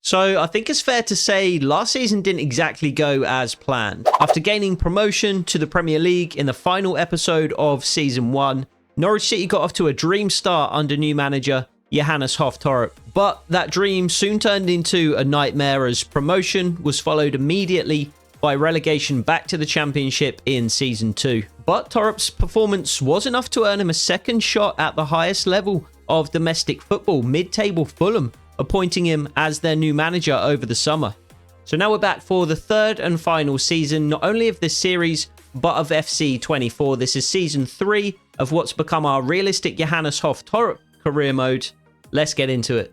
So I think it's fair to say last season didn't exactly go as planned. After gaining promotion to the Premier League in the final episode of Season 1, Norwich City got off to a dream start under new manager Johannes Thorup. But that dream soon turned into a nightmare as promotion was followed immediately by relegation back to the Championship in Season 2. But Thorup's performance was enough to earn him a second shot at the highest level of domestic football, mid-table Fulham, appointing him as their new manager over the summer. So now we're back for the third and final season, not only of this series, but of FC 24. This is Season 3 of what's become our realistic Johannes Thorup career mode. Let's get into it.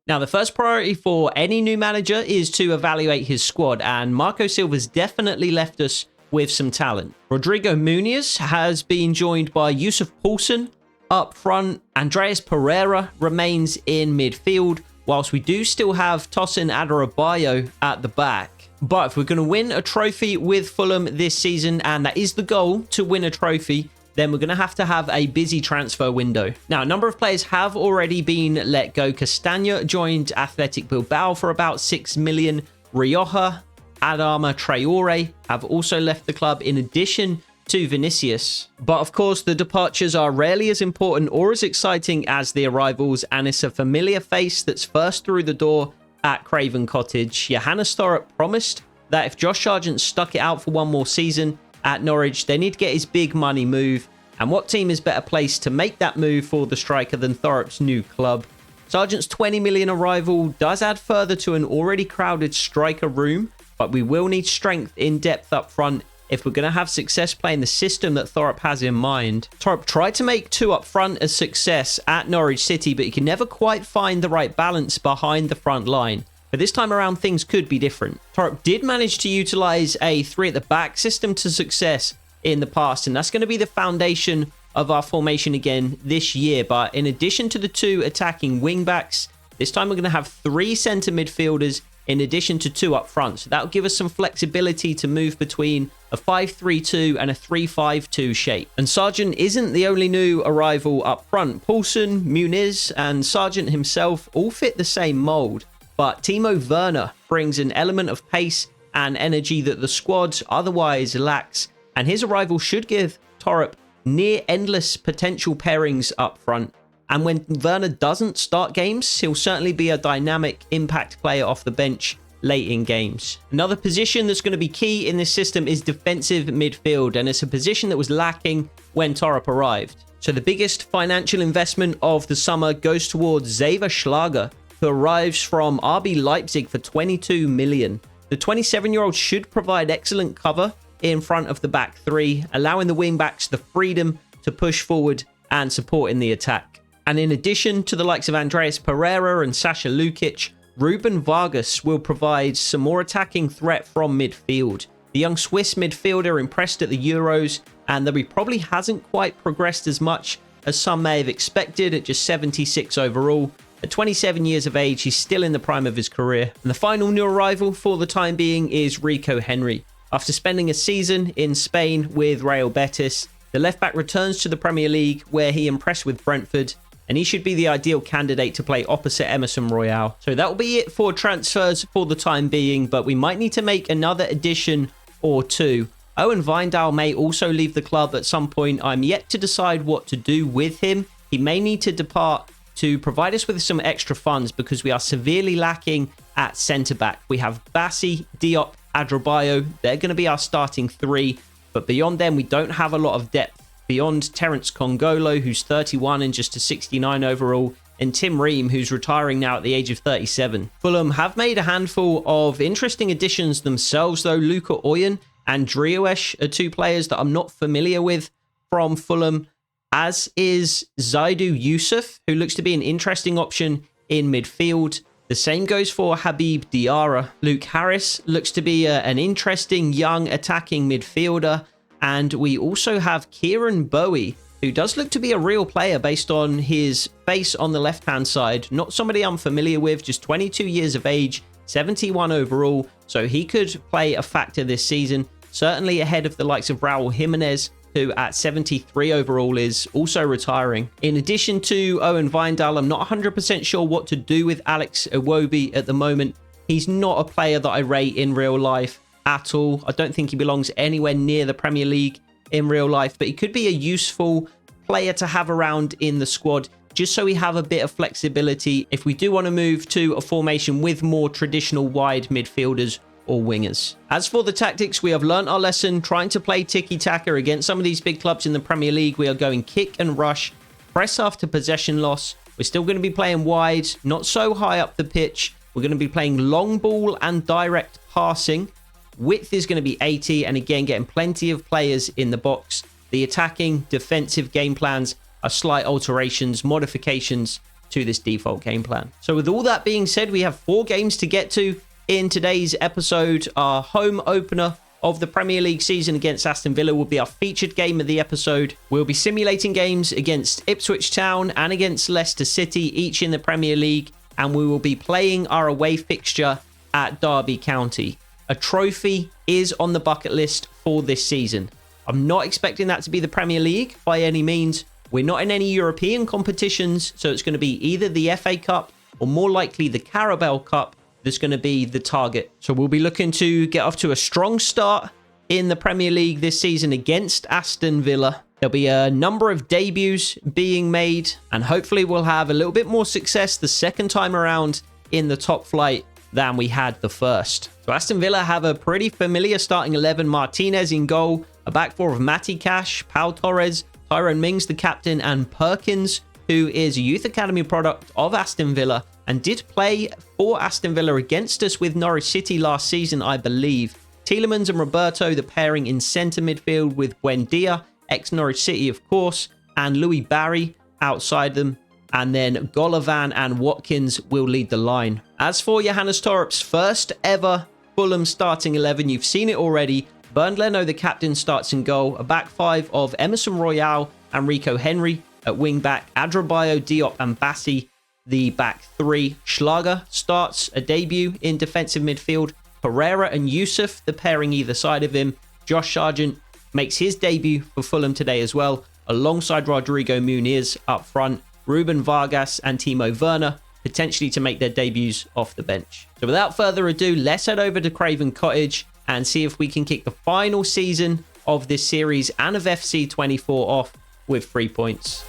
Now, the first priority for any new manager is to evaluate his squad, and Marco Silva's definitely left us with some talent. Rodrigo Muniz has been joined by Yusuf Poulsen up front. Andreas Pereira remains in midfield, whilst we do still have Tosin Adarabioyo at the back. But if we're going to win a trophy with Fulham this season, and that is the goal, to win a trophy, then we're going to have a busy transfer window. Now, a number of players have already been let go. Castagna joined Athletic Bilbao for about 6 million. Rioja, Adama Traore have also left the club in addition to Vinicius. But of course, the departures are rarely as important or as exciting as the arrivals, and it's a familiar face that's first through the door at Craven Cottage. Johannes Thorup promised that if Josh Sargent stuck it out for one more season at Norwich, they need to get his big money move. And what team is better placed to make that move for the striker than Thorup's new club? Sargent's 20 million arrival does add further to an already crowded striker room, but we will need strength in depth up front if we're going to have success playing the system that Thorup has in mind. Thorup tried to make 2 up front a success at Norwich City, but he can never quite find the right balance behind the front line. But this time around, things could be different. Thorup did manage to utilize a 3 at the back system to success in the past, and that's going to be the foundation of our formation again this year. But in addition to the 2 attacking wing backs, this time we're going to have 3 centre midfielders in addition to 2 up front. So that'll give us some flexibility to move between a 5-3-2 and a 3-5-2 shape. And Sargent isn't the only new arrival up front. Poulsen, Muniz, and Sargent himself all fit the same mould. But Timo Werner brings an element of pace and energy that the squad otherwise lacks, and his arrival should give Thorup near endless potential pairings up front. And when Werner doesn't start games, he'll certainly be a dynamic impact player off the bench late in games. Another position that's going to be key in this system is defensive midfield, and it's a position that was lacking when Thorup arrived. So the biggest financial investment of the summer goes towards Xaver Schlager, who arrives from RB Leipzig for 22 million. The 27-year-old should provide excellent cover in front of the back 3, allowing the wing-backs the freedom to push forward and support in the attack. And in addition to the likes of Andreas Pereira and Sasha Lukic, Ruben Vargas will provide some more attacking threat from midfield. The young Swiss midfielder impressed at the Euros, and though he probably hasn't quite progressed as much as some may have expected at just 76 overall, at 27 years of age, he's still in the prime of his career. And the final new arrival for the time being is Rico Henry. After spending a season in Spain with Real Betis, the left-back returns to the Premier League, where he impressed with Brentford, and he should be the ideal candidate to play opposite Emerson Royale. So that will be it for transfers for the time being, but we might need to make another addition or 2. Owen Wijndal may also leave the club at some point. I'm yet to decide what to do with him. He may need to depart to provide us with some extra funds because we are severely lacking at centre-back. We have Bassi, Diop, Adarabioyo. They're going to be our starting 3, but beyond them, we don't have a lot of depth. Beyond Terence Congolo, who's 31 and just a 69 overall, and Tim Ream, who's retiring now at the age of 37. Fulham have made a handful of interesting additions themselves, though. Luka Oyen and Drioesh are 2 players that I'm not familiar with from Fulham, as is Zaidu Yusuf, who looks to be an interesting option in midfield. The same goes for Habib Diarra. Luke Harris looks to be an interesting young attacking midfielder. And we also have Kieran Bowie, who does look to be a real player based on his face on the left-hand side. Not somebody I'm familiar with, just 22 years of age, 71 overall, so he could play a factor this season. Certainly ahead of the likes of Raul Jimenez, who at 73 overall is also retiring. In addition to Owen Weindal, I'm not 100% sure what to do with Alex Iwobi at the moment. He's not a player that I rate in real life at all. I don't think he belongs anywhere near the Premier League in real life, but he could be a useful player to have around in the squad, just so we have a bit of flexibility if we do want to move to a formation with more traditional wide midfielders or wingers. As for the tactics, we have learnt our lesson trying to play tiki-taka against some of these big clubs in the Premier League. We are going kick and rush, press after possession loss. We're still going to be playing wide, not so high up the pitch. We're going to be playing long ball and direct passing. Width is going to be 80, and again, getting plenty of players in the box. The attacking, defensive game plans are slight alterations, modifications to this default game plan. So with all that being said, we have 4 games to get to in today's episode. Our home opener of the Premier League season against Aston Villa will be our featured game of the episode. We'll be simulating games against Ipswich Town and against Leicester City, each in the Premier League, and we will be playing our away fixture at Derby County. A trophy is on the bucket list for this season. I'm not expecting that to be the Premier League by any means. We're not in any European competitions, so it's going to be either the FA Cup or more likely the Carabao Cup that's going to be the target. So we'll be looking to get off to a strong start in the Premier League this season against Aston Villa. There'll be a number of debuts being made, and hopefully we'll have a little bit more success the second time around in the top flight than we had the first. So Aston Villa have a pretty familiar starting 11. Martinez in goal, a back four of Matty Cash, Pau Torres, Tyrone Mings the captain, and Perkins, who is a youth academy product of Aston Villa and did play for Aston Villa against us with Norwich City last season, I believe. Tielemans and Roberto, the pairing in centre midfield with Buendia, ex-Norwich City of course, and Louis Barry outside them. And then Golovan and Watkins will lead the line. As for Johannes Thorup's first ever Fulham starting 11, you've seen it already. Bernd Leno, the captain, starts in goal. A back five of Emerson Royale and Rico Henry at wing back. Adrabayo, Diop and Bassi, the back three. Schlager starts a debut in defensive midfield. Pereira and Yusuf, the pairing either side of him. Josh Sargent makes his debut for Fulham today as well, alongside Rodrigo Muniz up front. Ruben Vargas and Timo Werner potentially to make their debuts off the bench. So without further ado, let's head over to Craven Cottage and see if we can kick the final season of this series and of FC24 off with 3 points.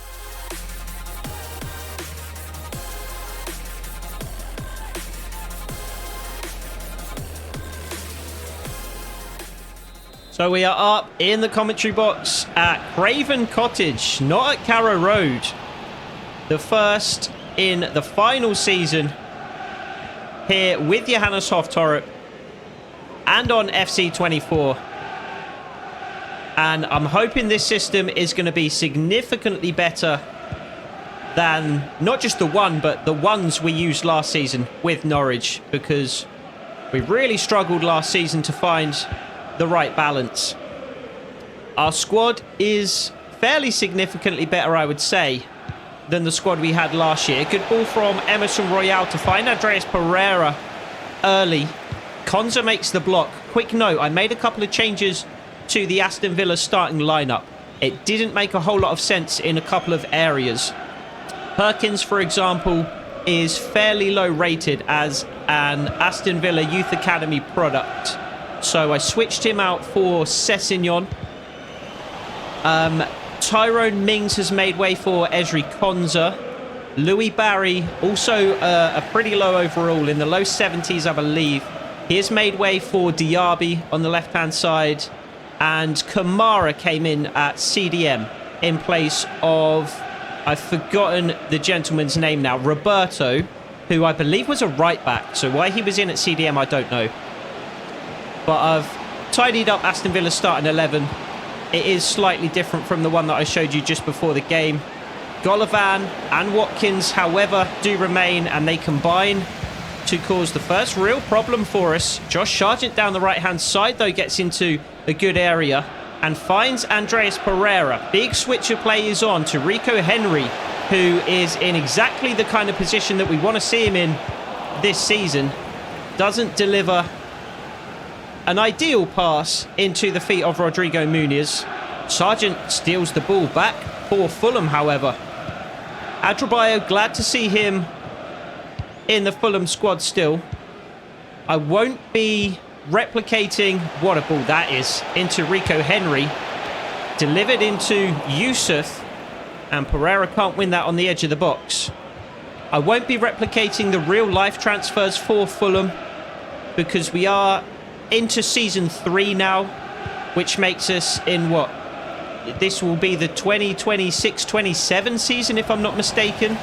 So we are up in the commentary box at Craven Cottage, not at Carrow Road. The first in the final season here with Johannes Thorup and on FC24. And I'm hoping this system is going to be significantly better than not just the one, but the ones we used last season with Norwich, because we really struggled last season to find the right balance. Our squad is fairly significantly better, I would say, than the squad we had last year. Good ball from Emerson Royale to find Andreas Pereira early. Konza makes the block. Quick note, I made a couple of changes to the Aston Villa starting lineup. It didn't make a whole lot of sense in a couple of areas. Perkins, for example, is fairly low rated as an Aston Villa Youth Academy product. So I switched him out for Sessegnon. Tyrone Mings has made way for Ezri Konza. Louis Barry, also a pretty low overall, in the low 70s, I believe. He has made way for Diaby on the left-hand side. And Kamara came in at CDM in place of, I've forgotten the gentleman's name now, Roberto, who I believe was a right-back. So why he was in at CDM, I don't know. But I've tidied up Aston Villa's starting 11. It is slightly different from the one that I showed you just before the game. Golovan and Watkins, however, do remain, and they combine to cause the first real problem for us. Josh Sargent down the right-hand side, though, gets into a good area. and finds Andreas Pereira. Big switch of players on to Rico Henry, who is in exactly the kind of position that we want to see him in this season. Doesn't deliver an ideal pass into the feet of Rodrigo Muniz. Sargent steals the ball back for Fulham, however. Adrabayo, glad to see him in the Fulham squad still. I won't be replicating what a ball that is into Rico Henry. Delivered into Yusuf, and Pereira can't win that on the edge of the box. I won't be replicating the real life transfers for Fulham because we are into season 3 now, which makes us in what? This will be the 2026-27 season, if I'm not mistaken.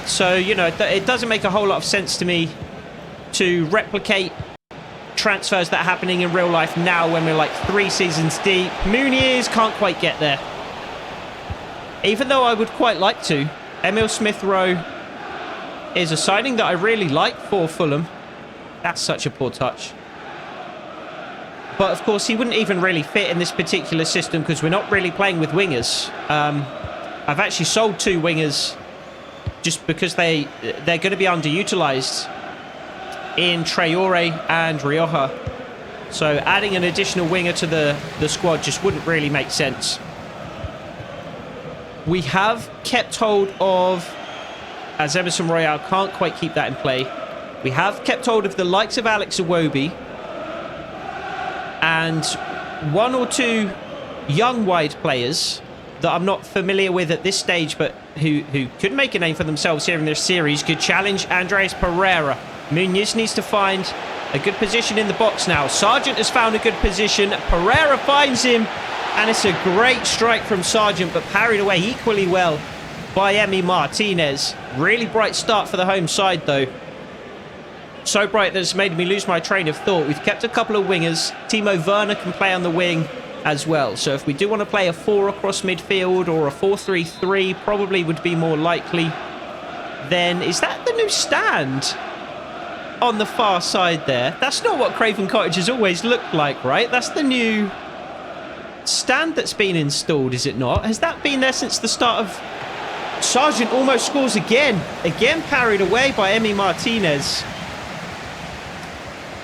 So, you know, it doesn't make a whole lot of sense to me to replicate transfers that are happening in real life now when we're like 3 seasons deep. Muniz can't quite get there. Even though I would quite like to. Emil Smith-Rowe is a signing that I really like for Fulham. That's such a poor touch. But of course, he wouldn't even really fit in this particular system because we're not really playing with wingers. I've actually sold 2 wingers just because they're going to be underutilized in Traore and Rioja. So adding an additional winger to the squad just wouldn't really make sense. We have kept hold of, as Emerson Royale can't quite keep that in play, we have kept hold of the likes of Alex Iwobi and 1 or 2 young wide players that I'm not familiar with at this stage, but who could make a name for themselves here in this series. Good challenge, Andreas Pereira. Muniz needs to find a good position in the box now. Sargent has found a good position. Pereira finds him, and it's a great strike from Sargent, but parried away equally well by Emi Martinez. Really bright start for the home side, though. So bright that it's made me lose my train of thought. We've kept a couple of wingers. Timo Werner can play on the wing as well. So if we do want to play a 4 across midfield or a 4-3-3, probably would be more likely. Then is that the new stand on the far side there? That's not what Craven Cottage has always looked like, right? That's the new stand that's been installed, is it not? Has that been there since the start of... Sargent almost scores again. Again parried away by Emi Martinez.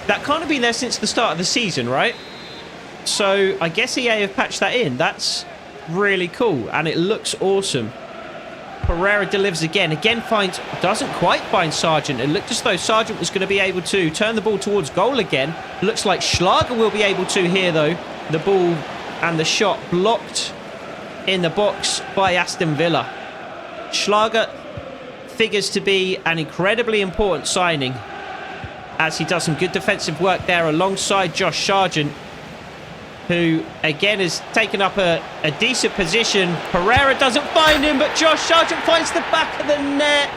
That can't have been there since the start of the season, right? So I guess EA have patched that in. That's really cool, and it looks awesome. Pereira delivers again. Again doesn't quite find Sargent. It looked as though Sargent was going to be able to turn the ball towards goal again. Looks like Schlager will be able to here, though. The ball and the shot blocked in the box by Aston Villa. Schlager figures to be an incredibly important signing, as he does some good defensive work there alongside Josh Sargent, who again has taken up a decent position. Pereira doesn't find him, but Josh Sargent finds the back of the net,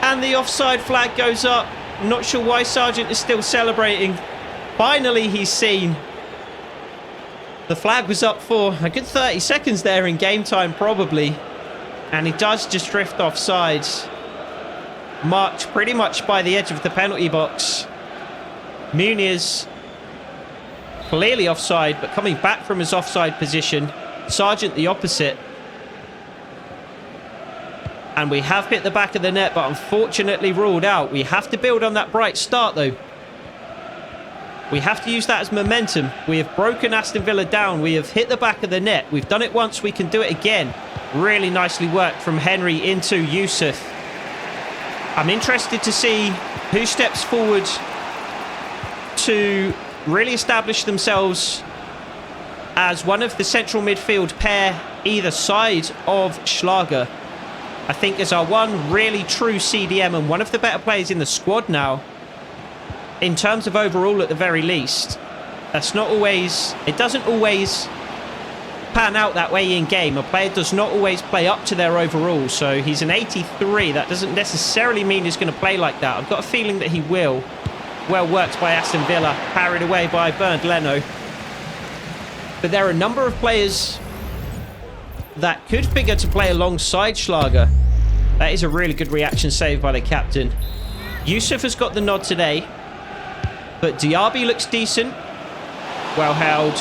and the offside flag goes up. I'm not sure why Sargent is still celebrating. Finally he's seen. The flag was up for a good 30 seconds there in game time probably, and he does just drift offside, marked pretty much by the edge of the penalty box. Muniz clearly offside, but coming back from his offside position. Sargent the opposite. And we have hit the back of the net, but unfortunately ruled out. We have to build on that bright start, though. We have to use that as momentum. We have broken Aston Villa down. We have hit the back of the net. We've done it once. We can do it again. Really nicely worked from Henry into Yusuf. I'm interested to see who steps forward to really establish themselves as one of the central midfield pair either side of Schlager. I think is our one really true CDM and one of the better players in the squad now, in terms of overall at the very least. That's not always, it doesn't always pan out that way in game. A player does not always play up to their overall. So he's an 83. That doesn't necessarily mean he's going to play like that. I've got a feeling that he will. Well worked by Aston Villa, parried away by Bernd Leno. But there are a number of players that could figure to play alongside Schlager. That is a really good reaction save by the captain. Yusuf has got the nod today, but Diaby looks decent. Well held.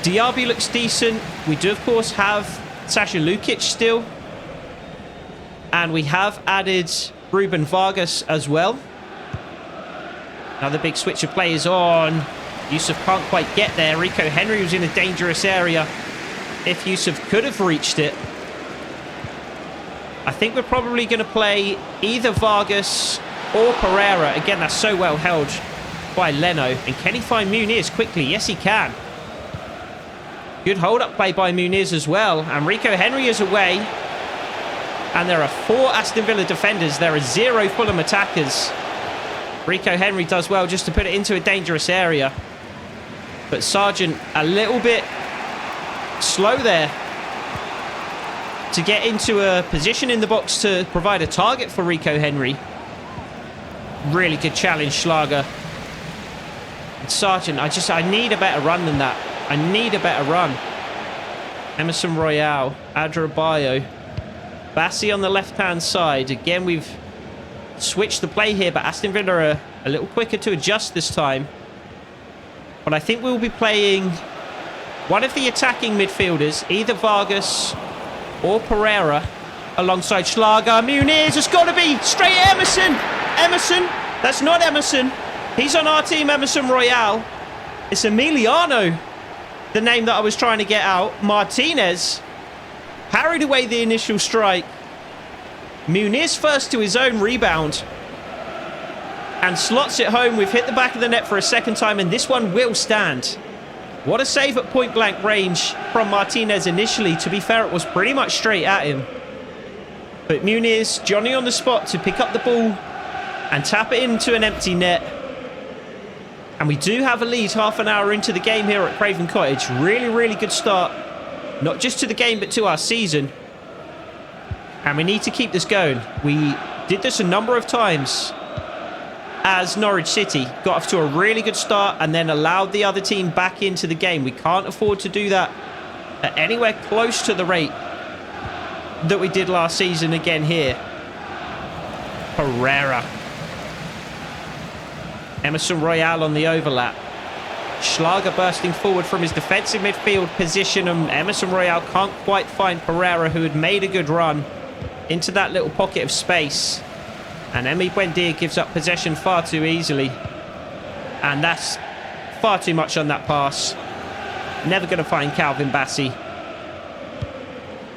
Diaby looks decent. We do, of course, have Sasha Lukic still. And we have added Ruben Vargas as well. Another big switch of players on. Yusuf can't quite get there. Rico Henry was in a dangerous area. If Yusuf could have reached it. I think we're probably going to play either Vargas or Pereira. Again, that's so well held by Leno. And can he find Muniz quickly? Yes, he can. Good hold-up play by Muniz as well. And Rico Henry is away. And there are 4 Aston Villa defenders. There are 0 Fulham attackers. Rico Henry does well just to put it into a dangerous area. But Sargent a little bit slow there to get into a position in the box to provide a target for Rico Henry. Really good challenge, Schlager. And Sargent, I need a better run than that. I need a better run. Emerson Royale, Adrabayo. Bassi on the left-hand side. Again, we've switched the play here, but Aston Villa are a little quicker to adjust this time. But I think we'll be playing one of the attacking midfielders, either Vargas or Pereira, alongside Schlager. Muniz, it's got to be straight Emerson. Emerson, that's not Emerson. He's on our team, Emerson Royale. It's Emiliano, the name that I was trying to get out. Martinez parried away the initial strike. Muniz first to his own rebound and slots it home. We've hit the back of the net for a second time, and this one will stand. What a save at point blank range from Martinez initially. To be fair, it was pretty much straight at him. But Muniz, Johnny on the spot to pick up the ball and tap it into an empty net. And we do have a lead half an hour into the game here at Craven Cottage. Really, really good start. Not just to the game, but to our season. And we need to keep this going. We did this a number of times as Norwich City got off to a really good start and then allowed the other team back into the game. We can't afford to do that at anywhere close to the rate that we did last season again here. Pereira. Emerson Royale on the overlap. Schlager bursting forward from his defensive midfield position, and Emerson Royale can't quite find Pereira, who had made a good run into that little pocket of space. And Emi Buendia gives up possession far too easily. And that's far too much on that pass. Never going to find Calvin Bassi.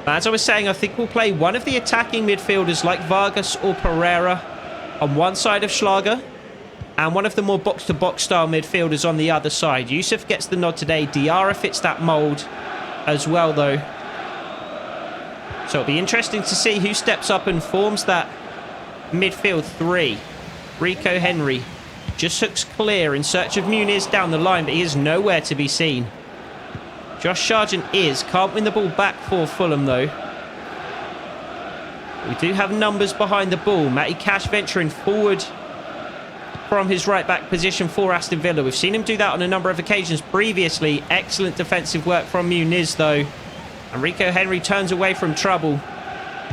But as I was saying, I think we'll play one of the attacking midfielders like Vargas or Pereira on one side of Schlager, and one of the more box-to-box style midfielders on the other side. Yusuf gets the nod today. Diarra fits that mould as well, though. So it'll be interesting to see who steps up and forms that midfield 3. Rico Henry just hooks clear in search of Muniz down the line, but he is nowhere to be seen. Josh Sargent can't win the ball back for Fulham, though. We do have numbers behind the ball. Matty Cash venturing forward from his right-back position for Aston Villa. We've seen him do that on a number of occasions previously. Excellent defensive work from Muniz, though. And Rico Henry turns away from trouble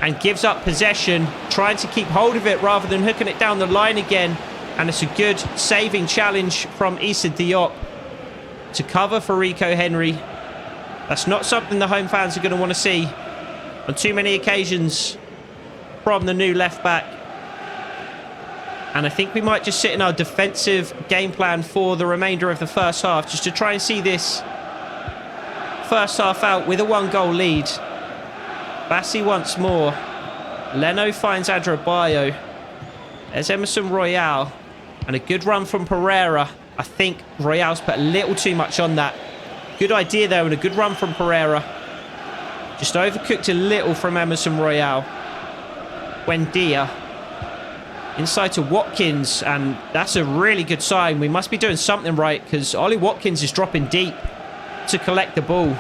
and gives up possession, trying to keep hold of it rather than hooking it down the line again. And it's a good saving challenge from Issa Diop to cover for Rico Henry. That's not something the home fans are going to want to see on too many occasions from the new left-back. And I think we might just sit in our defensive game plan for the remainder of the first half, just to try and see this first half out with a 1-goal lead. Bassi once more. Leno finds Adrabayo. There's Emerson Royale. And a good run from Pereira. I think Royale's put a little too much on that. Good idea though, and a good run from Pereira. Just overcooked a little from Emerson Royale. Buendia. Inside to Watkins, and that's a really good sign. We must be doing something right, because Ollie Watkins is dropping deep to collect the ball.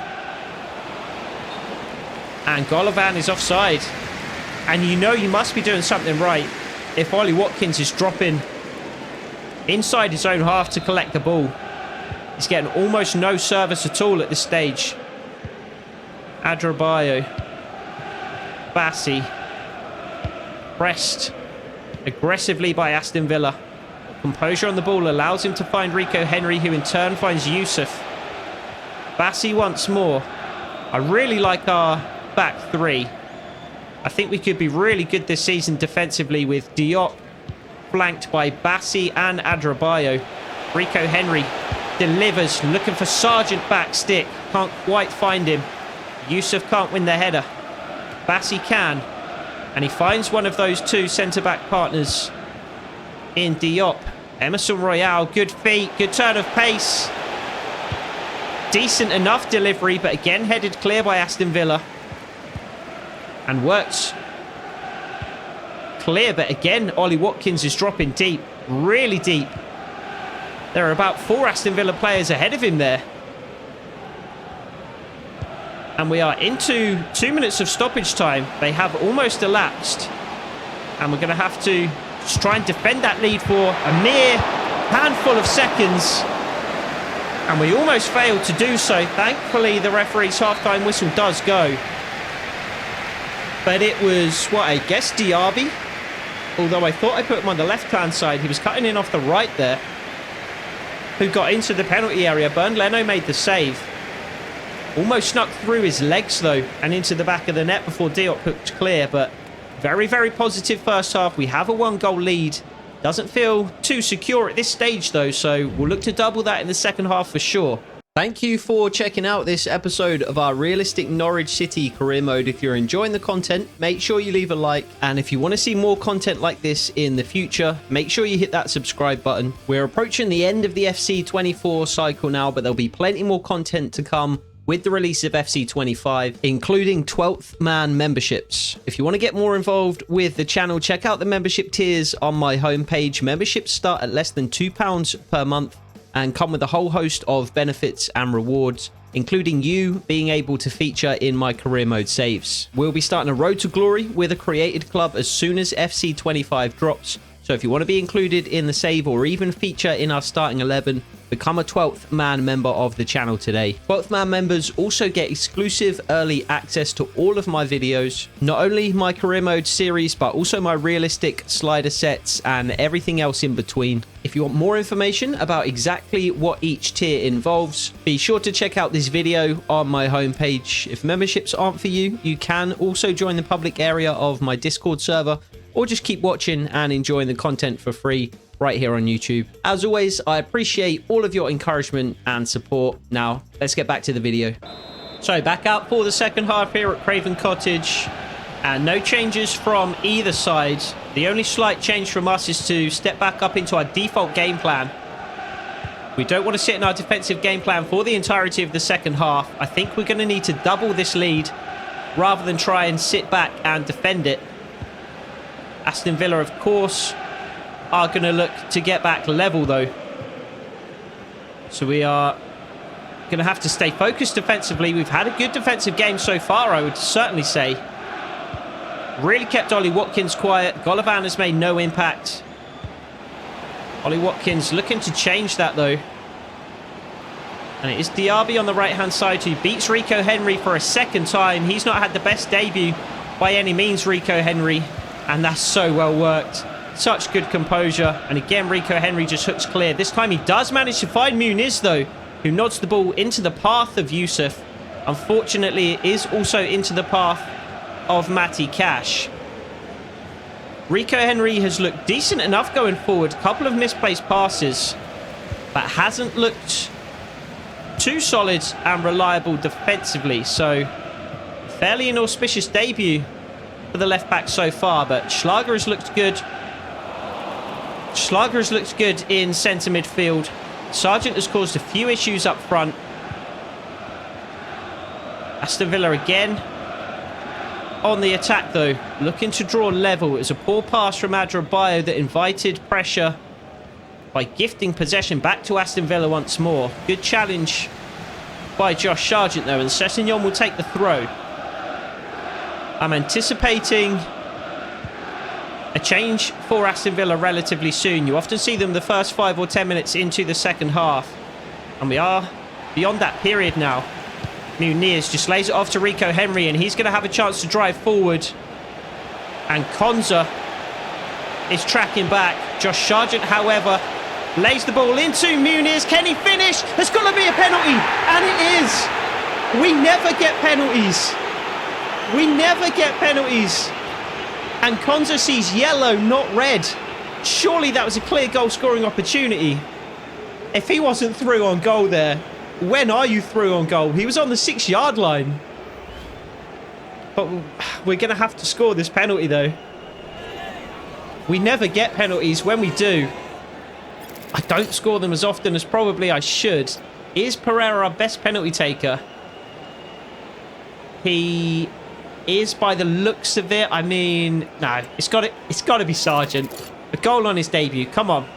And Golovin is offside. And you know you must be doing something right if Ollie Watkins is dropping inside his own half to collect the ball. He's getting almost no service at all at this stage. Adrabayo. Bassi. Pressed aggressively by Aston Villa. Composure on the ball allows him to find Rico Henry, who in turn finds Yusuf. Bassey once more. I really like our back three. I think we could be really good this season defensively with Diop flanked by Bassey and Adrabayo. Rico Henry delivers, looking for Sargent back stick. Can't quite find him. Yusuf can't win the header. Bassey can. And he finds one of those two centre-back partners in Diop. Emerson Royale, good feet, good turn of pace. Decent enough delivery, but again headed clear by Aston Villa. And works clear, but again, Ollie Watkins is dropping deep, really deep. There are about 4 Aston Villa players ahead of him there. And we are into 2 minutes of stoppage time. They have almost elapsed. And we're going to have to just try and defend that lead for a mere handful of seconds. And we almost failed to do so. Thankfully, the referee's half-time whistle does go. But it was, what, I guess Diaby? Although I thought I put him on the left-hand side. He was cutting in off the right there. Who got into the penalty area. Bernd Leno made the save. Almost snuck through his legs, though, and into the back of the net before Diop hooked clear. But very, very positive first half. We have a 1-goal lead. Doesn't feel too secure at this stage, though, so we'll look to double that in the second half for sure. Thank you for checking out this episode of our realistic Norwich City career mode. If you're enjoying the content, make sure you leave a like. And if you want to see more content like this in the future, make sure you hit that subscribe button. We're approaching the end of the FC24 cycle now, but there'll be plenty more content to come with the release of FC25, including 12th man memberships. If you want to get more involved with the channel, check out the membership tiers on my homepage. Memberships start at less than £2 per month and come with a whole host of benefits and rewards, including you being able to feature in my career mode saves. We'll be starting a road to glory with a created club as soon as FC25 drops. So if you want to be included in the save or even feature in our starting 11, become a 12th man member of the channel today. 12th man members also get exclusive early access to all of my videos, not only my career mode series, but also my realistic slider sets and everything else in between. If you want more information about exactly what each tier involves, be sure to check out this video on my homepage. If memberships aren't for you, you can also join the public area of my Discord server, or just keep watching and enjoying the content for free right here on YouTube. As always, I appreciate all of your encouragement and support. Now, let's get back to the video. So, back out for the second half here at Craven Cottage. And no changes from either side. The only slight change from us is to step back up into our default game plan. We don't want to sit in our defensive game plan for the entirety of the second half. I think we're going to need to double this lead rather than try and sit back and defend it. Aston Villa, of course, are going to look to get back level, though. So we are going to have to stay focused defensively. We've had a good defensive game so far, I would certainly say. Really kept Ollie Watkins quiet. Golovin has made no impact. Ollie Watkins looking to change that, though. And it is Diaby on the right-hand side who beats Rico Henry for a second time. He's not had the best debut by any means, Rico Henry. And that's so well worked. Such good composure. And again, Rico Henry just hooks clear. This time he does manage to find Muniz, though, who nods the ball into the path of Yusuf. Unfortunately, it is also into the path of Matty Cash. Rico Henry has looked decent enough going forward. Couple of misplaced passes, but hasn't looked too solid and reliable defensively. So, fairly inauspicious debut for the left back so far, but Schlager has looked good. Schlager has looked good in centre midfield. Sargent has caused a few issues up front. Aston Villa again on the attack, though, looking to draw level. It was a poor pass from Adrabayo that invited pressure by gifting possession back to Aston Villa once more. Good challenge by Josh Sargent, though, and Sessegnon will take the throw. I'm anticipating a change for Aston Villa relatively soon. You often see them the first 5 or 10 minutes into the second half. And we are beyond that period now. Muniz just lays it off to Rico Henry, and he's going to have a chance to drive forward. And Konza is tracking back. Josh Sargent, however, Lays the ball into Muniz. Can he finish? There's got to be a penalty. And it is. We never get penalties. We never get penalties. And Konza sees yellow, not red. Surely that was a clear goal scoring opportunity. If he wasn't through on goal there, when are you through on goal? He was on the 6-yard line. But we're going to have to score this penalty though. We never get penalties. When we do, I don't score them as often as probably I should. Is Pereira our best penalty taker? He is by the looks of it. I mean, no, it's got to be Sargent. A goal on his debut. Come on.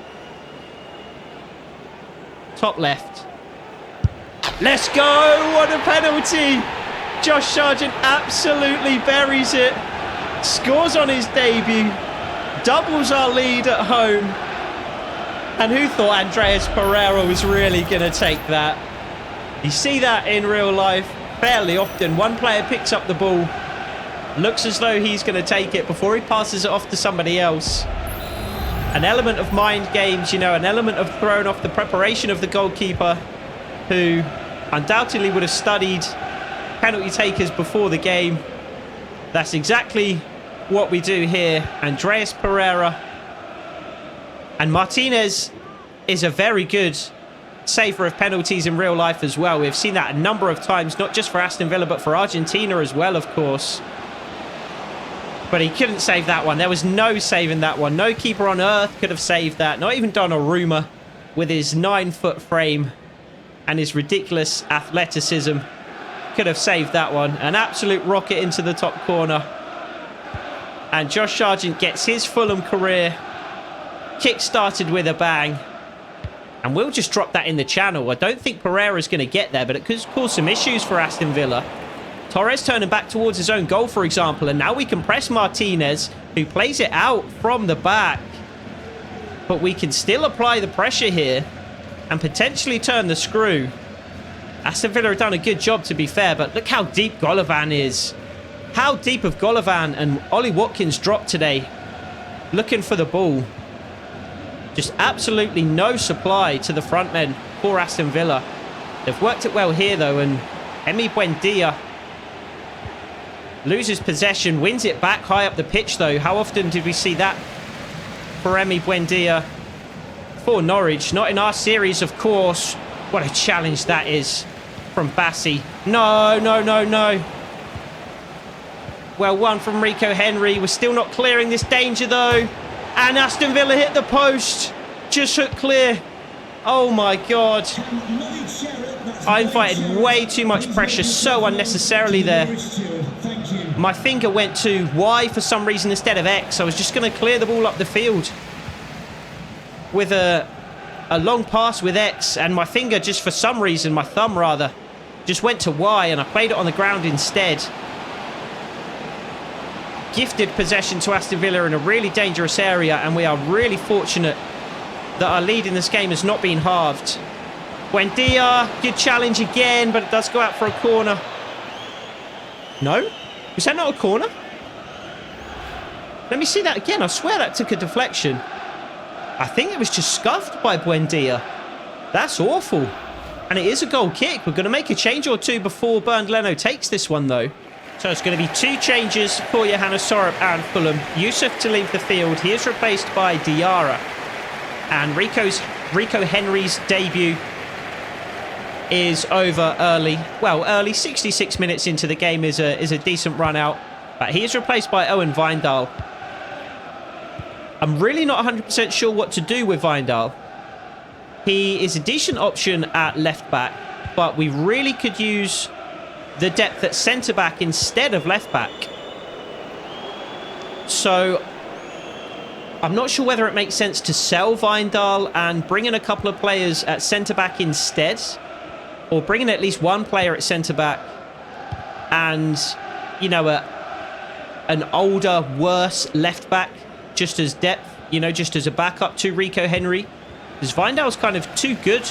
Top left. Let's go. What a penalty. Josh Sargent absolutely buries it. Scores on his debut. Doubles our lead at home. And who thought Andreas Pereira was really going to take that? You see that in real life fairly often. One player picks up the ball, looks as though he's going to take it before he passes it off to somebody else. An element of mind games, you know, an element of throwing off the preparation of the goalkeeper, who undoubtedly would have studied penalty takers before the game. That's exactly what we do here. Andreas Pereira. And Martinez is a very good saver of penalties in real life as well. We've seen that a number of times, not just for Aston Villa, but for Argentina as well, of course. But he couldn't save that one. There was no saving that one. No keeper on earth could have saved that. Not even Donnarumma with his 9-foot frame and his ridiculous athleticism could have saved that one. An absolute rocket into the top corner. And Josh Sargent gets his Fulham career kick-started with a bang. And we'll just drop that in the channel. I don't think Pereira's going to get there, but it could cause some issues for Aston Villa. Torres turning back towards his own goal, for example. And now we can press Martinez, who plays it out from the back. But we can still apply the pressure here and potentially turn the screw. Aston Villa have done a good job, to be fair, but look how deep Golovin is. How deep have Golovin and Ollie Watkins dropped today? Looking for the ball. Just absolutely no supply to the front men for Aston Villa. They've worked it well here, though, and Emi Buendia loses possession, wins it back high up the pitch, though. How often did we see that for Emi Buendia for Norwich? Not in our series, of course. What a challenge that is from Bassi. No, no, no, no. Well, one from Rico Henry. We're still not clearing this danger, though. And Aston Villa hit the post. Just hooked clear. Oh, my God. I invited way too much pressure so unnecessarily there. My finger went to Y for some reason instead of X. I was just going to clear the ball up the field with a long pass with X. And my finger just for some reason, my thumb rather, just went to Y. And I played it on the ground instead. Gifted possession to Aston Villa in a really dangerous area, and we are really fortunate that our lead in this game has not been halved. Buendia, good challenge again, but it does go out for a corner. No? Was that not a corner? Let me see that again. I swear that took a deflection. I think it was just scuffed by Buendia. That's awful. And it is a goal kick. We're going to make a change or two before Bernd Leno takes this one, though. So it's going to be 2 changes for Johannes Thorup and Fulham. Yusuf to leave the field. He is replaced by Diarra. And Rico Henry's debut is over early. Well, early. 66 minutes into the game is a decent run out. But he is replaced by Owen Wijndal. I'm really not 100% sure what to do with Wijndal. He is a decent option at left back, but we really could use the depth at centre-back instead of left-back. So I'm not sure whether it makes sense to sell Wijndal and bring in a couple of players at centre-back instead, or bring in at least one player at centre-back and, you know, an older, worse left-back just as depth, you know, just as a backup to Rico Henry. Because Wijndal's kind of too good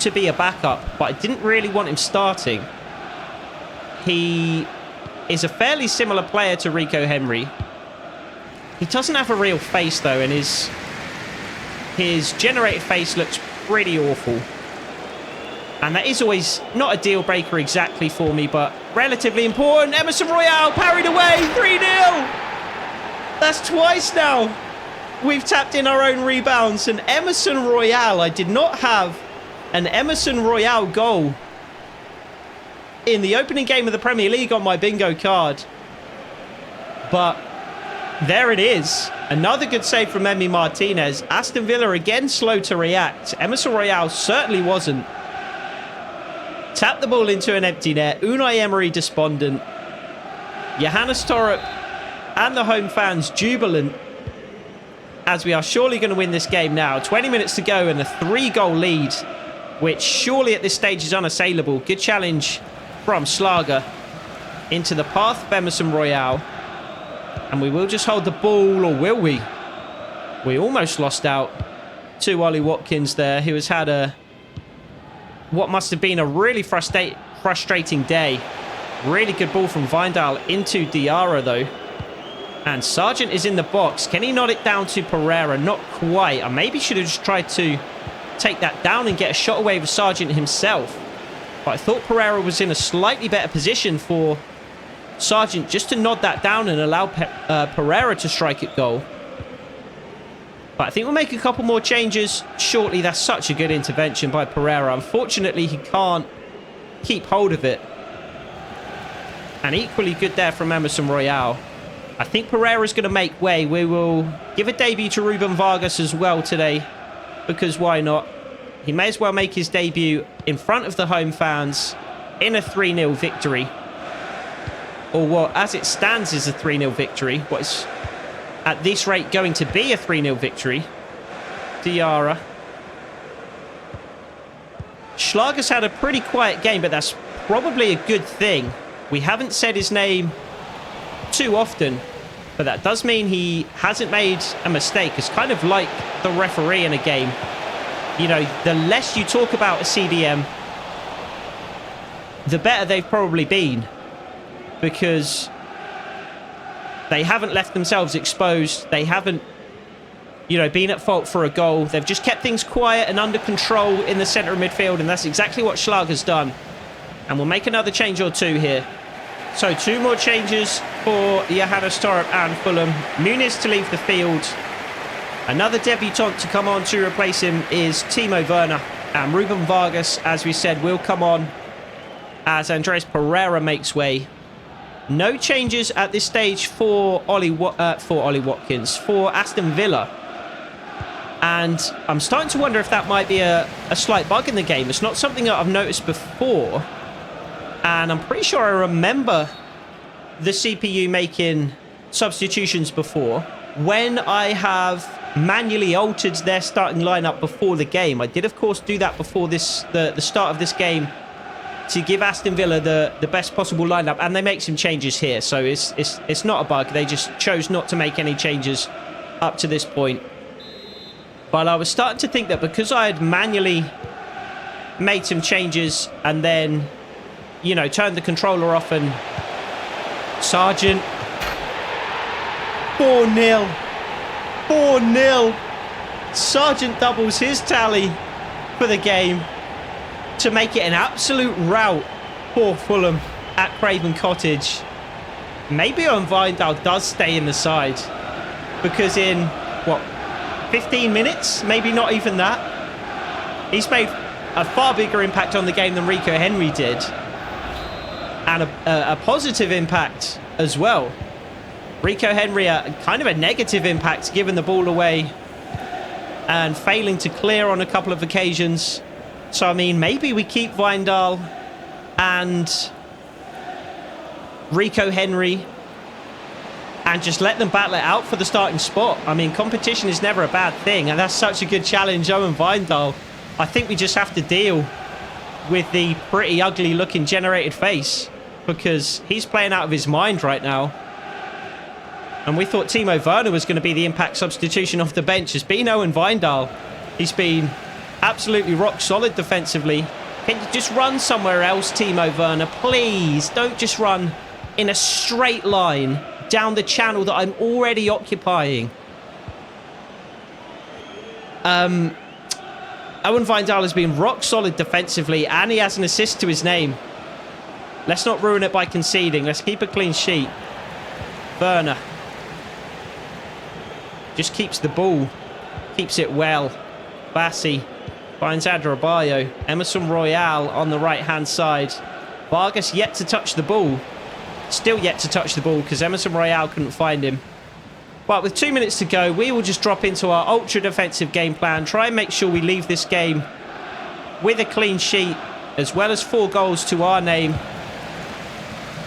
to be a backup, but I didn't really want him starting. He is a fairly similar player to Rico Henry. He doesn't have a real face, though, and his His generated face looks pretty awful. And that is always not a deal breaker exactly for me, but relatively important. Emerson Royale parried away, 3-0. That's twice now. We've tapped in our own rebounds. And Emerson Royale, I did not have an Emerson Royale goal in the opening game of the Premier League on my bingo card. But there it is. Another good save from Emi Martinez. Aston Villa again slow to react. Emerson Royale certainly wasn't. Tap the ball into an empty net. Unai Emery despondent. Johannes Thorup and the home fans jubilant, as we are surely going to win this game now. 20 minutes to go and a 3-goal lead, which surely at this stage is unassailable. Good challenge from Schlager into the path of Emerson Royale. And we will just hold the ball, or will we? We almost lost out to Ollie Watkins there, who has had what must have been a really frustrating day. Really good ball from Vindal into Diarra, though. And Sargent is in the box. Can he nod it down to Pereira? Not quite. I maybe should have just tried to take that down and get a shot away with Sargent himself. But I thought Pereira was in a slightly better position for Sargent just to nod that down and allow Pereira to strike it goal. But I think we'll make a couple more changes shortly. That's such a good intervention by Pereira. Unfortunately, he can't keep hold of it. And equally good there from Emerson Royale. I think Pereira's going to make way. We will give a debut to Ruben Vargas as well today, because why not? He may as well make his debut in front of the home fans in a 3-0 victory. Or what, as it stands, is a 3-0 victory. What is at this rate going to be a 3-0 victory. Diarra. Schlager's had a pretty quiet game, but that's probably a good thing. We haven't said his name too often, but that does mean he hasn't made a mistake. It's kind of like the referee in a game. You know, the less you talk about a CDM, the better they've probably been, because they haven't left themselves exposed. They haven't, you know, been at fault for a goal. They've just kept things quiet and under control in the centre of midfield, and that's exactly what Schlager's done. And we'll make another change or two here. So 2 more changes for Johannes Thorup and Fulham. Muniz to leave the field. Another debutant to come on to replace him is Timo Werner. And Ruben Vargas, as we said, will come on as Andreas Pereira makes way. No changes at this stage for Ollie Watkins, for Aston Villa. And I'm starting to wonder if that might be a slight bug in the game. It's not something that I've noticed before. And I'm pretty sure I remember the CPU making substitutions before when I have manually altered their starting lineup before the game. I did, of course, do that before the start of this game to give Aston Villa the best possible lineup, and they make some changes here. So it's not a bug. They just chose not to make any changes up to this point. But I was starting to think that because I had manually made some changes and then, you know, turned the controller off, and Sargent 4-0. 4-0. Sargent doubles his tally for the game to make it an absolute rout for Fulham at Craven Cottage. Maybe Owen Vindal does stay in the side, because in, what, 15 minutes? Maybe not even that. He's made a far bigger impact on the game than Rico Henry did. And a positive impact as well. Rico Henry, kind of a negative impact, giving the ball away and failing to clear on a couple of occasions. So, I mean, maybe we keep Vindal and Rico Henry and just let them battle it out for the starting spot. I mean, competition is never a bad thing, and that's such a good challenge. Owen Vindal, I think we just have to deal with the pretty ugly looking generated face, because he's playing out of his mind right now. And we thought Timo Werner was going to be the impact substitution off the bench. It's been Owen Vindal. He's been absolutely rock solid defensively. Can you just run somewhere else, Timo Werner? Please, don't just run in a straight line down the channel that I'm already occupying. Owen Wijndal has been rock solid defensively, and he has an assist to his name. Let's not ruin it by conceding. Let's keep a clean sheet. Werner just keeps the ball, keeps it well. Bassi finds Adrabayo. Emerson Royale on the right-hand side. Vargas yet to touch the ball. Still yet to touch the ball because Emerson Royale couldn't find him. But with 2 minutes to go, we will just drop into our ultra-defensive game plan. Try and make sure we leave this game with a clean sheet, as well as 4 goals to our name.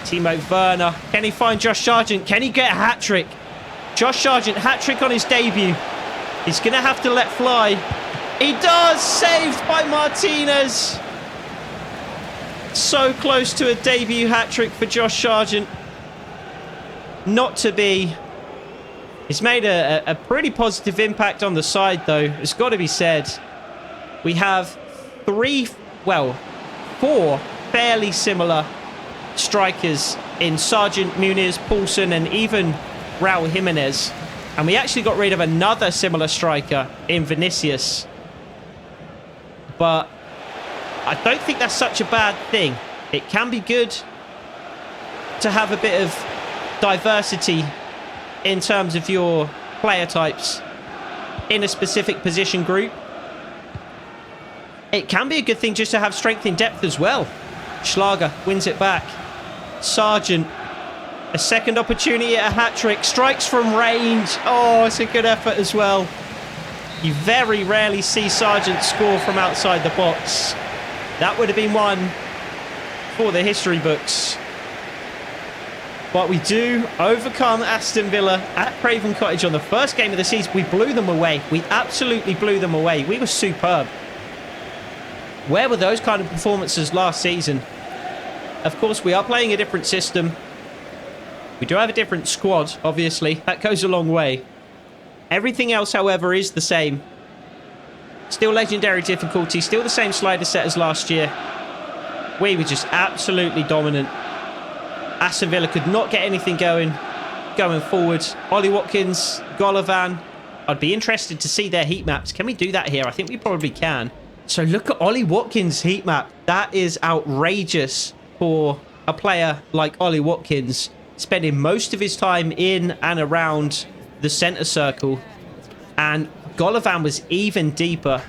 Timo Werner. Can he find Josh Sargent? Can he get a hat-trick? Josh Sargent, hat-trick on his debut. He's going to have to let fly. He does! Saved by Martinez. So close to a debut hat-trick for Josh Sargent. Not to be. He's made a pretty positive impact on the side, though. It's got to be said. We have 4 fairly similar strikers in Sargent, Muniz, Paulson, and even Raul Jimenez. And we actually got rid of another similar striker in Vinicius. But I don't think that's such a bad thing. It can be good to have a bit of diversity in terms of your player types in a specific position group. It can be a good thing just to have strength in depth as well. Schlager wins it back. Sargent, a second opportunity at a hat-trick. Strikes from range. Oh, it's a good effort as well. You very rarely see Sargent score from outside the box. That would have been one for the history books. But we do overcome Aston Villa at Craven Cottage on the first game of the season. We blew them away. We absolutely blew them away. We were superb. Where were those kind of performances last season? Of course, we are playing a different system. We do have a different squad, obviously. That goes a long way. Everything else, however, is the same. Still legendary difficulty. Still the same slider set as last year. We were just absolutely dominant. Aston Villa could not get anything going forward. Ollie Watkins, Golovin. I'd be interested to see their heat maps. Can we do that here? I think we probably can. So look at Ollie Watkins' heat map. That is outrageous for a player like Ollie Watkins, spending most of his time in and around the centre circle. And Golovin was even deeper.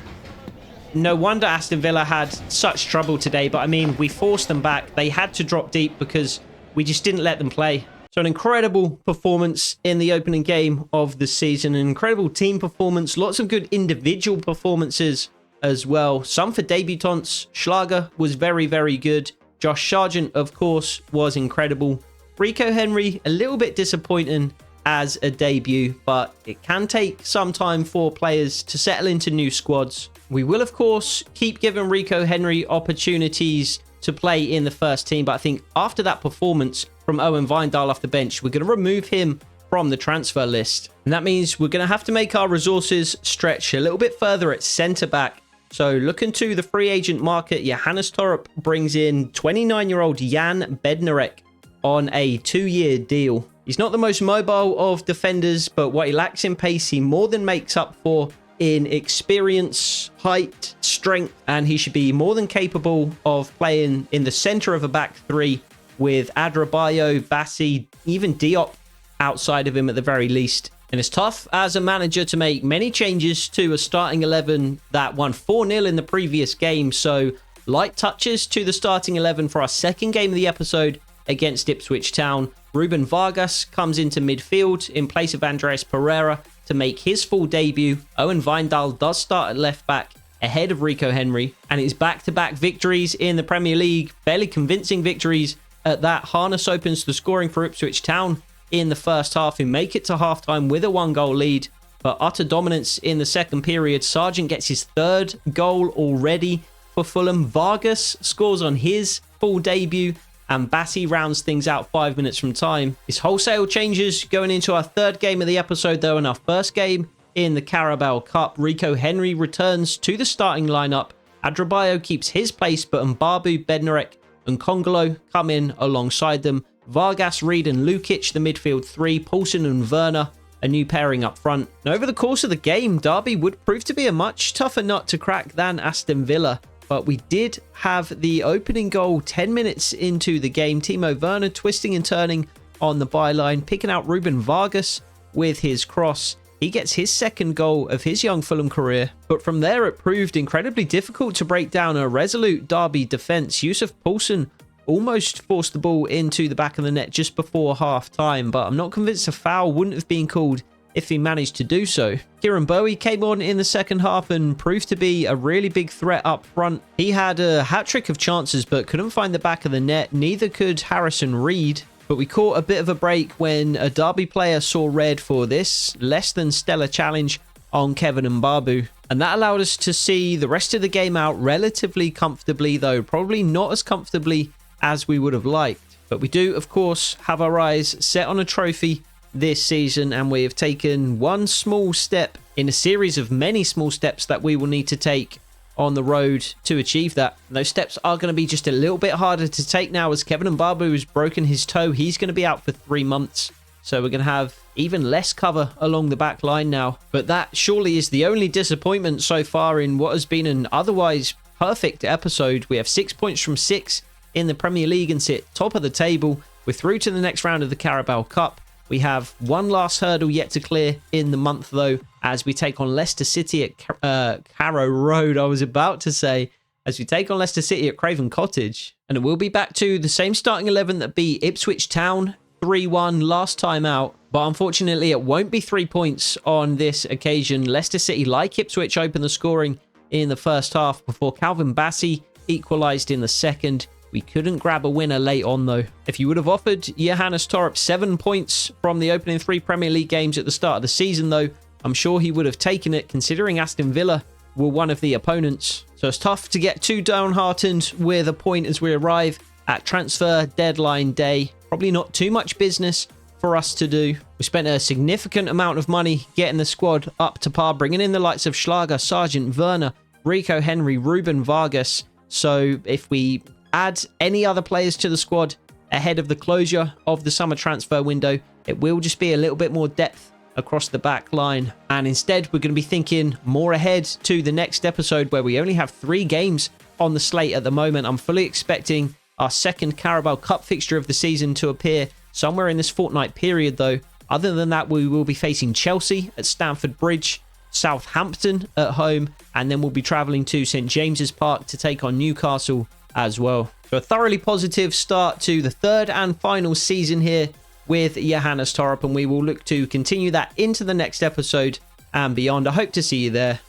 No wonder Aston Villa had such trouble today. But I mean, we forced them back. They had to drop deep because we just didn't let them play. So an incredible performance in the opening game of the season. An incredible team performance. Lots of good individual performances as well. Some for debutants. Schlager was very, very good. Josh Sargent, of course, was incredible. Rico Henry, a little bit disappointing as a debut, but it can take some time for players to settle into new squads. We will, of course, keep giving Rico Henry opportunities to play in the first team, but I think after that performance from Owen Wijndal off the bench, we're going to remove him from the transfer list. And that means we're going to have to make our resources stretch a little bit further at centre-back. So looking to the free agent market, Johannes Thorup brings in 29-year-old Jan Bednarek on a 2-year deal. He's not the most mobile of defenders, but what he lacks in pace, he more than makes up for in experience, height, strength, and he should be more than capable of playing in the centre of a back three with Adrabayo, Bassi, even Diop outside of him at the very least. And it's tough as a manager to make many changes to a starting 11 that won 4-0 in the previous game. So light touches to the starting 11 for our second game of the episode against Ipswich Town. Ruben Vargas comes into midfield in place of Andreas Pereira to make his full debut. Owen Wijndal does start at left back ahead of Rico Henry. And it's back-to-back victories in the Premier League. Fairly convincing victories at that. Harness opens the scoring for Ipswich Town in the first half, who make it to halftime with a 1-goal lead. But utter dominance in the second period. Sargent gets his 3rd goal already for Fulham. Vargas scores on his full debut, and Bassi rounds things out 5 minutes from time. His wholesale changes going into our 3rd game of the episode, though, in our first game in the Carabao Cup. Rico Henry returns to the starting lineup. Adrabayo keeps his place, but Mbabu, Bednarek, and Congolo come in alongside them. Vargas, Reed, and Lukic, the midfield 3. Paulson and Werner a new pairing up front. And over the course of the game, Derby would prove to be a much tougher nut to crack than Aston Villa. But we did have the opening goal 10 minutes into the game. Timo Werner twisting and turning on the byline, picking out Ruben Vargas with his cross. He gets his second goal of his young Fulham career. But from there, it proved incredibly difficult to break down a resolute Derby defence. Yusuf Poulsen almost forced the ball into the back of the net just before half-time, but I'm not convinced a foul wouldn't have been called if he managed to do so. Kieran Bowie came on in the second half and proved to be a really big threat up front. He had a hat-trick of chances but couldn't find the back of the net. Neither could Harrison Reed. But we caught a bit of a break when a Derby player saw red for this less than stellar challenge on Kevin Mbabu. And that allowed us to see the rest of the game out relatively comfortably, though probably not as comfortably as we would have liked. But we do, of course, have our eyes set on a trophy this season, and we have taken one small step in a series of many small steps that we will need to take on the road to achieve that. And those steps are going to be just a little bit harder to take now, as Kevin Mbabu has broken his toe. He's going to be out for 3 months. So we're going to have even less cover along the back line now. But that surely is the only disappointment so far in what has been an otherwise perfect episode. We have 6 points from 6 in the Premier League and sit top of the table. We're through to the next round of the Carabao Cup. We have one last hurdle yet to clear in the month, though, as we take on Leicester City at Carrow Road, I was about to say, as we take on Leicester City at Craven Cottage. And it will be back to the same starting 11 that beat Ipswich Town 3-1 last time out. But unfortunately, it won't be 3 points on this occasion. Leicester City, like Ipswich, opened the scoring in the first half before Calvin Bassey equalised in the second. We couldn't grab a winner late on, though. If you would have offered Johannes Thorup 7 points from the opening 3 Premier League games at the start of the season, though, I'm sure he would have taken it, considering Aston Villa were one of the opponents. So it's tough to get too downhearted with a point as we arrive at transfer deadline day. Probably not too much business for us to do. We spent a significant amount of money getting the squad up to par, bringing in the likes of Schlager, Sargent, Werner, Rico Henry, Ruben Vargas. So if we add any other players to the squad ahead of the closure of the summer transfer window, it will just be a little bit more depth across the back line. And instead, we're going to be thinking more ahead to the next episode, where we only have 3 games on the slate at the moment. I'm fully expecting our second Carabao Cup fixture of the season to appear somewhere in this fortnight period, though. Other than that, we will be facing Chelsea at Stamford Bridge, Southampton at home, and then we'll be travelling to St James's Park to take on Newcastle as well. So a thoroughly positive start to the third and final season here with Johannes Thorup, and we will look to continue that into the next episode and beyond. I hope to see you there.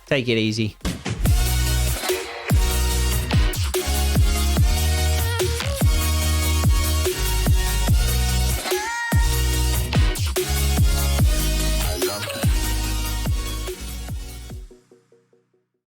Take it easy.